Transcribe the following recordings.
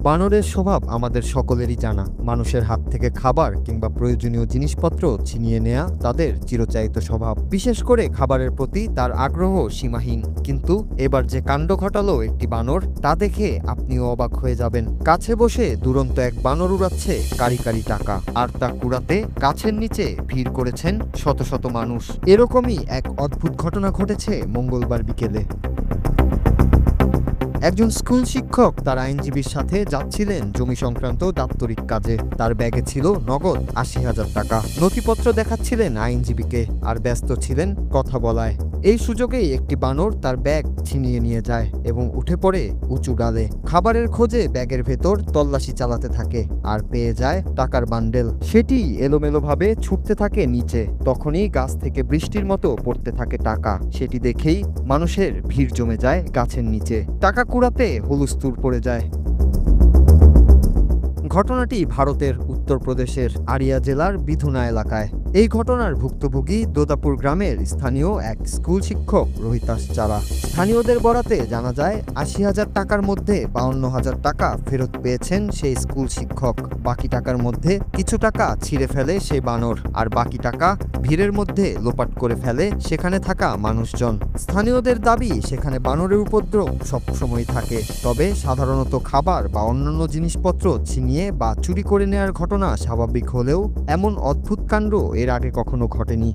বানরের স্বভাব আমাদের সকলেরই জানা। মানুষের হাত থেকে খাবার কিংবা প্রয়োজনীয় জিনিসপত্র ছিনিয়ে নেয়া তাদের চিরচারিত স্বভাব। বিশেষ করে খাবারের প্রতি তার আগ্রহ সীমাহীন। কিন্তু এবার যে কাণ্ড ঘটালো একটি বানর, তা দেখে আপনিও অবাক হয়ে যাবেন। কাছে বসে দুরন্ত এক বানর উড়াচ্ছে কারি কারি টাকা, আর তা কুড়াতে গাছের নিচে ভিড় করেছেন শত শত মানুষ। এরকমই এক অদ্ভুত ঘটনা ঘটেছে মঙ্গলবার বিকেলে। একজন স্কুল শিক্ষক তার আইনজীবীর সাথে যাচ্ছিলেন জমি সংক্রান্ত দাপ্তরিক কাজে। তার ব্যাগে ছিল নগদ ৮০,০০০ টাকা। নথিপত্র দেখাচ্ছিলেন আইনজীবীকে আর ব্যস্ত ছিলেন কথা বলায়। এই সুযোগেই একটি বানর তার ব্যাগ ছিনিয়ে নিয়ে যায় এবং উঠে পড়ে উঁচু ডালে। খাবারের খোঁজে ব্যাগের ভেতর তল্লাশি চালাতে থাকে আর পেয়ে যায় টাকার বান্ডেল। সেটি এলোমেলোভাবে ছুটতে থাকে নিচে। তখনই গাছ থেকে বৃষ্টির মতো পড়তে থাকে টাকা। সেটি দেখেই মানুষের ভিড় জমে যায় গাছের নিচে। টাকা কুড়াতে হুলস্থুল পড়ে যায়। ঘটনাটি ভারতের উত্তরপ্রদেশের আরিয়া জেলার বিধুনা এলাকায়। এই ঘটনার ভুক্তভোগী দোদাপুর গ্রামের স্থানীয় এক স্কুল শিক্ষক রোহিতাস চারা। স্থানীয়দের বরাতে জানা যায় ৮০,০০০ টাকার মধ্যে ৫২,০০০ টাকা ফেরত পেয়েছেন সেই স্কুল শিক্ষক। বাকি টাকার মধ্যে কিছু টাকা ছিঁড়ে ফেলে সেই বানর, আর বাকি টাকা ভিড়ের মধ্যে লোপাট করে ফেলে সেখানে থাকা মানুষজন। স্থানীয়দের দাবি, সেখানে বানরের উপদ্রব সবসময় থাকে, তবে সাধারণত খাবার বা অন্যান্য জিনিসপত্র ছিনিয়ে বা চুরি করে নেওয়ার ঘটনা স্বাভাবিক হলেও এমন অদ্ভুত কাণ্ড এর আগে কখনো ঘটেনি।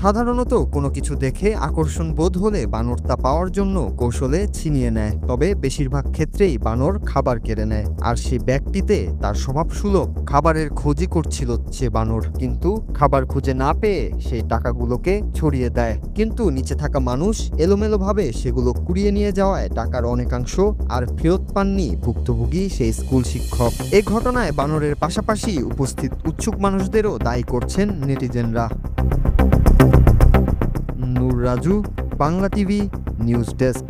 সাধারণত কোনো কিছু দেখে আকর্ষণ বোধ হলে বানর তা পাওয়ার জন্য কৌশলে ছিনিয়ে নেয়, তবে বেশিরভাগ ক্ষেত্রেই বানর খাবার কেড়ে নেয়। আর সেই ব্যাগটিতে তার স্বভাবসুলভ খাবারের খোঁজই করছিল সে বানর, কিন্তু খাবার খুঁজে না পেয়ে সেই টাকাগুলোকে ছড়িয়ে দেয়। কিন্তু নিচে থাকা মানুষ এলোমেলোভাবে সেগুলো কুড়িয়ে নিয়ে যাওয়ায় টাকার অনেকাংশ আর ফেরত পাননি ভুক্তভোগী সেই স্কুল শিক্ষক। এই ঘটনায় বানরের পাশাপাশি উপস্থিত উৎসুক মানুষদেরও দায়ী করছেন নেটিজেনরা। Noor Raju, Bangla TV news desk.